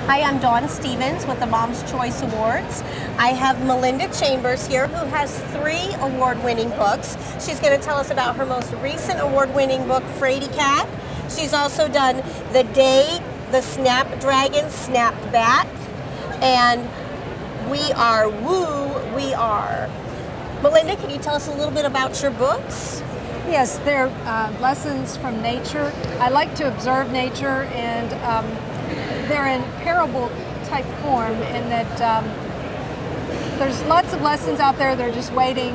Hi, I'm Dawn Stevens with the Mom's Choice Awards. I have Melinda Chambers here, who has 3 award-winning books. She's going to tell us about her most recent award-winning book, Fraidy Cat. She's also done The Day the Snapdragon Snapped Back and We Are Woo, We Are. Melinda, can you tell us a little bit about your books? Yes, they're lessons from nature. I like to observe nature, and they're in parable type form in that there's lots of lessons out there that are just waiting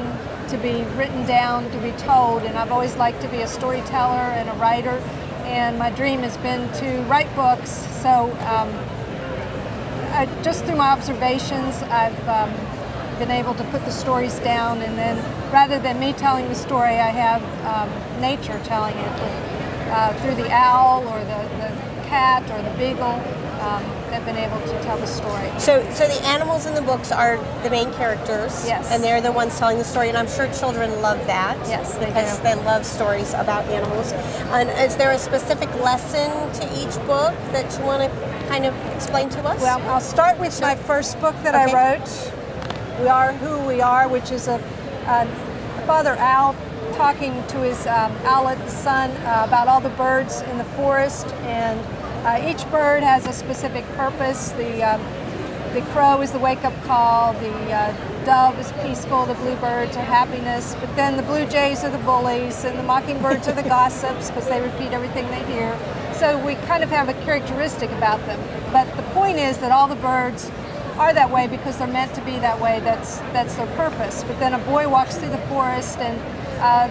to be written down, to be told, and I've always liked to be a storyteller and a writer, and my dream has been to write books. So just through my observations, I've been able to put the stories down, and then rather than me telling the story, I have nature telling it through the owl or the cat or the beagle. They've been able to tell the story. So the animals in the books are the main characters. Yes. And they're the ones telling the story, and I'm sure children love that. Yes, they because do. they love stories about animals. And is there a specific lesson to each book that you want to kind of explain to us? Well, I'll start with my first book that I wrote, We Are Who We Are, which is a father owl talking to his owlet, the son, about all the birds in the forest, and each bird has a specific purpose. The crow is the wake-up call, the dove is peaceful, the bluebirds are happiness, but then the blue jays are the bullies, and the mockingbirds are the gossips because they repeat everything they hear. So we kind of have a characteristic about them. But the point is that all the birds are that way because they're meant to be that way. That's their purpose. But then a boy walks through the forest, and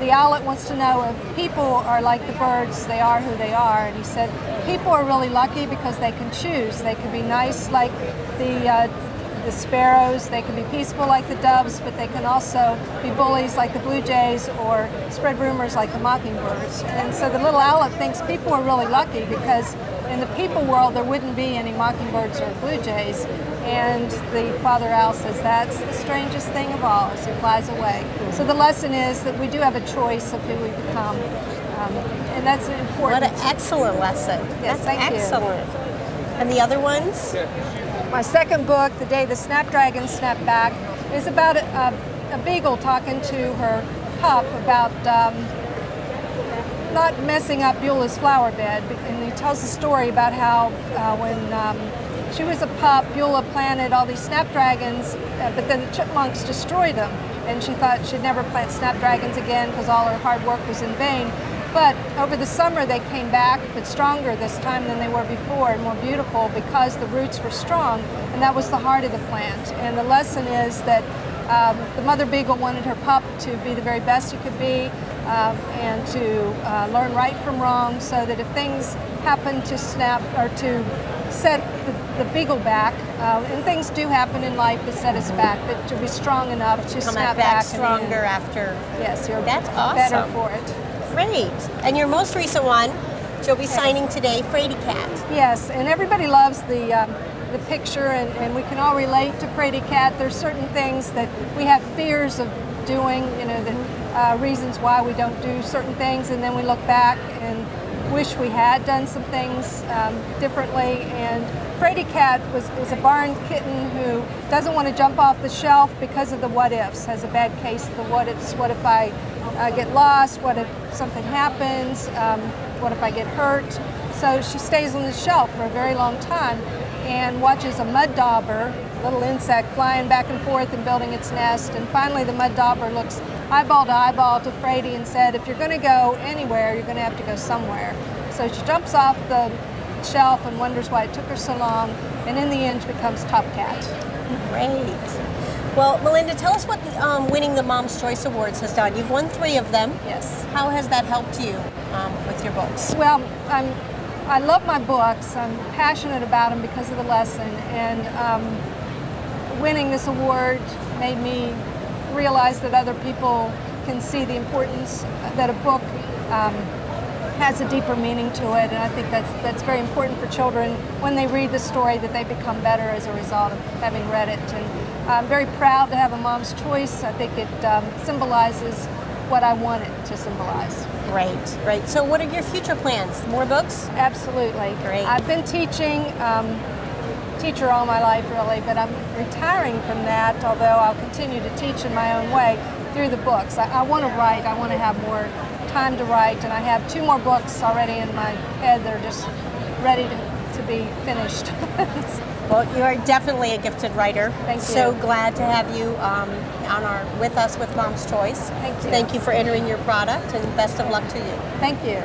the owlet wants to know if people are like the birds, they are who they are. And he said, people are really lucky because they can choose. They can be nice like the sparrows, they can be peaceful like the doves, but they can also be bullies like the blue jays or spread rumors like the mockingbirds. And so the little owlet thinks people are really lucky because in the people world there wouldn't be any mockingbirds or blue jays. And the father owl says that's the strangest thing of all as he flies away. So the lesson is that we do have a choice of who we become, and that's important. What an excellent lesson. Yes, that's excellent. And the other ones? My second book, The Day the Snapdragon Snapped Back, is about a beagle talking to her pup about not messing up Beulah's flower bed. And he tells a story about how when she was a pup, Beulah planted all these snapdragons, but then the chipmunks destroyed them. And she thought she'd never plant snapdragons again because all her hard work was in vain. But over the summer they came back, but stronger this time than they were before, and more beautiful because the roots were strong, and that was the heart of the plant. And the lesson is that the mother beagle wanted her pup to be the very best he could be, and to learn right from wrong, so that if things happen to snap or to set the beagle back, and things do happen in life that set us back, but to be strong enough to snap back stronger after. Yes, you're that's awesome. Better for it. Great. And your most recent one, you'll be signing today, Fraidy Cat. Yes, and everybody loves the picture, and we can all relate to Fraidy Cat. There's certain things that we have fears of doing, you know, the reasons why we don't do certain things, and then we look back and wish we had done some things differently. And Fraidy Cat is a barn kitten who doesn't want to jump off the shelf because of the what-ifs, has a bad case of the what-ifs. What if I get lost? What if something happens? What if I get hurt? So she stays on the shelf for a very long time and watches a mud dauber, little insect, flying back and forth and building its nest. And finally the mud dauber looks eyeball to eyeball to Fraidy and said, if you're going to go anywhere, you're going to have to go somewhere. So she jumps off the shelf and wonders why it took her so long, and in the end becomes Top Cat. Great. Well, Melinda, tell us what winning the Mom's Choice Awards has done. You've won 3 of them. Yes. How has that helped you with your books? Well, I love my books. I'm passionate about them because of the lesson, and winning this award made me realize that other people can see the importance that a book has a deeper meaning to it, and I think that's very important for children when they read the story, that they become better as a result of having read it. And I'm very proud to have a Mom's Choice. I think it symbolizes what I want it to symbolize. Great, great. So what are your future plans? More books? Absolutely. Great. I've been teaching teacher all my life, really, but I'm retiring from that, although I'll continue to teach in my own way through the books. I want to write. I want to have more time to write, and I have 2 more books already in my head that are just ready to be finished. Well, you are definitely a gifted writer. Thank you. So glad to have you with us with Mom's Choice. Thank you. Thank you for entering your product, and best of luck to you. Thank you.